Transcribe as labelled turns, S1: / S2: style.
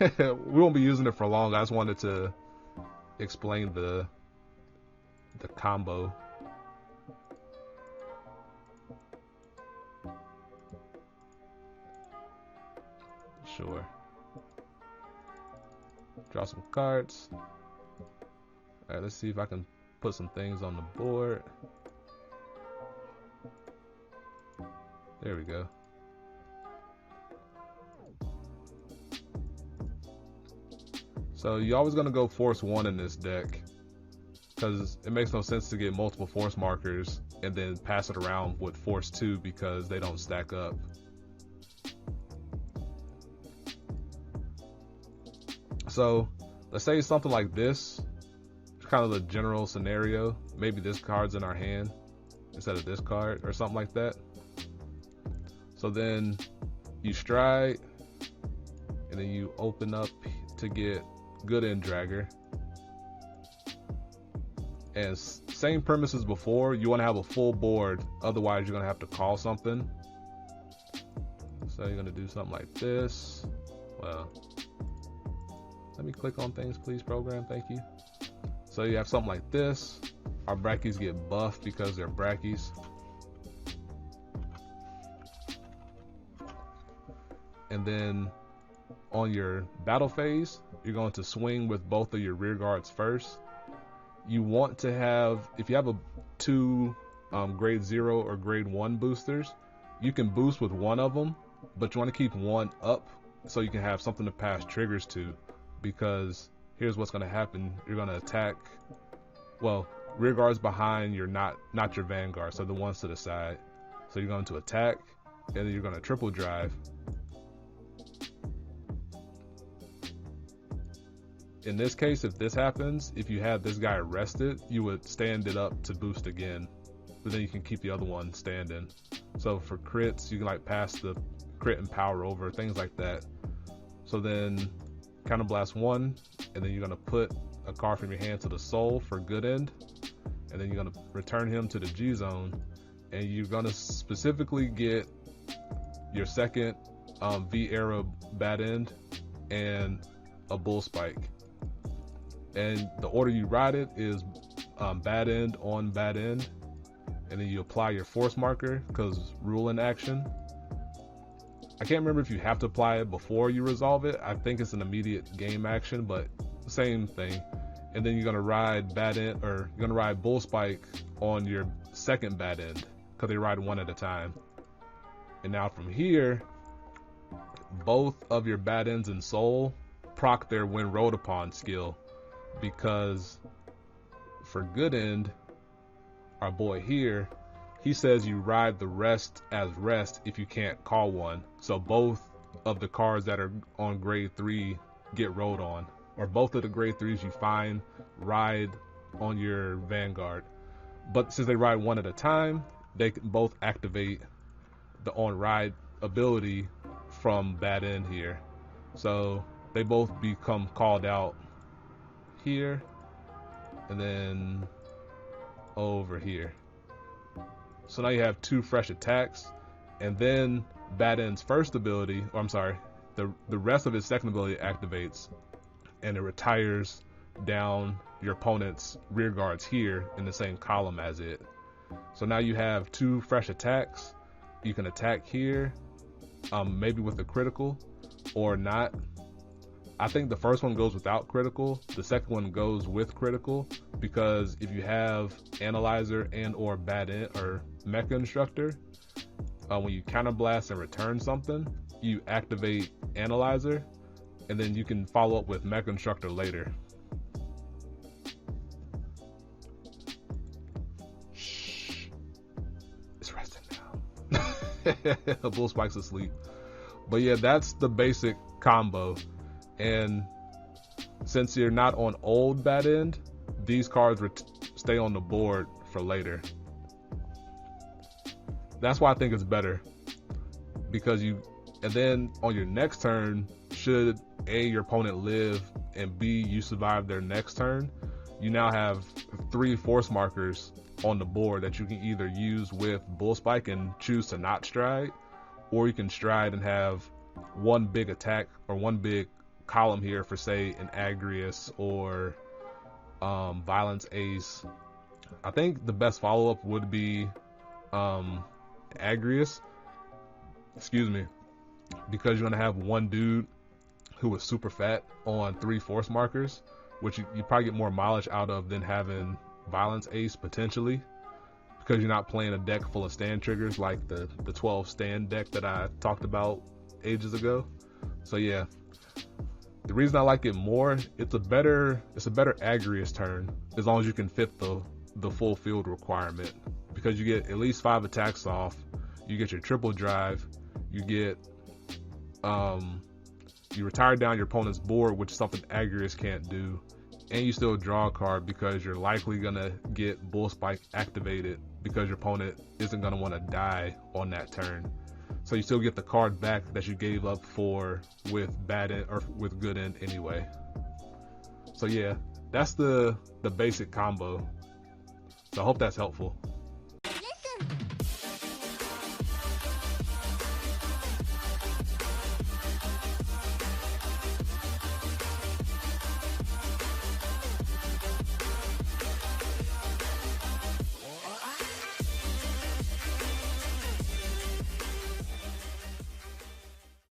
S1: We won't be using it for long. I just wanted to explain the combo. Sure. Draw some cards. Alright, let's see if I can put some things on the board. There we go. So you're always going to go force 1 in this deck, because it makes no sense to get multiple force markers and then pass it around with force 2 because they don't stack up. So let's say something like this, kind of the general scenario. Maybe this card's in our hand instead of this card or something like that. So then you stride and then you open up to get Good End Dragger. And same premise as before, you want to have a full board, otherwise you're going to have to call something. So you're going to do something like this. Well, let me click on things, please, program. Thank you. So you have something like this. Our brackies get buffed because they're brackies. And then on your battle phase, you're going to swing with both of your rear guards first. You want to have, if you have two grade 0 or grade 1 boosters, you can boost with one of them, but you want to keep one up so you can have something to pass triggers to, because here's what's going to happen. You're going to attack, well, rear guards behind your not your vanguard, so the ones to the side. So you're going to attack, and then you're going to triple drive. In this case, if this happens, if you had this guy arrested, you would stand it up to boost again, but then you can keep the other one standing. So for crits, you can like pass the crit and power over, things like that. So then counter blast 1, and then you're gonna put a card from your hand to the soul for Good End, and then you're gonna return him to the G zone, and you're gonna specifically get your second V era bad end and a bull spike. And the order you ride it is bad end on bad end, and then you apply your force marker because rule in action. I can't remember if you have to apply it before you resolve it. I think it's an immediate game action, but same thing. And then you're gonna ride bad end, or you're gonna ride bull spike on your second bad end because they ride one at a time. And now from here, both of your bad ends and soul proc their when rolled upon skill, because for Good End, our boy here, he says you ride the rest as rest if you can't call one. So both of the cards that are on grade 3 get rolled on, or both of the grade 3s you find ride on your vanguard. But since they ride one at a time, they can both activate the on ride ability from bad end here. So they both become called out here and then over here. So now you have 2 fresh attacks, and then bad end's first ability, or I'm sorry, the rest of his second ability activates, and it retires down your opponent's rear guards here in the same column as it. So now you have 2 fresh attacks. You can attack here, maybe with a critical or not. I think the first one goes without critical. The second one goes with critical, because if you have analyzer and or bad end or mecha instructor, when you counterblast and return something, you activate analyzer, and then you can follow up with mecha instructor later. Shh, it's resting now. Bull Spike's asleep. But yeah, that's the basic combo. And since you're not on old bad end, these cards stay on the board for later. That's why I think it's better, because and then on your next turn, should A, your opponent live, and B, you survive their next turn, you now have 3 force markers on the board that you can either use with Bull Spike and choose to not stride, or you can stride and have one big attack or one big column here for say an Agrius or Violence Ace. I think the best follow-up would be Agrius, excuse me, because you're gonna have one dude who is super fat on 3 force markers, which you probably get more mileage out of than having Violence Ace potentially, because you're not playing a deck full of stand triggers like the 12 stand deck that I talked about ages ago. So yeah, the reason I like it more, it's a better Agrius turn as long as you can fit the full field requirement, because you get at least 5 attacks off, you get your triple drive, you get you retire down your opponent's board, which is something Agrius can't do, and you still draw a card because you're likely gonna get Bull Spike activated because your opponent isn't gonna want to die on that turn. So you still get the card back that you gave up for with bad end or with good end anyway. So yeah, that's the basic combo. So I hope that's helpful.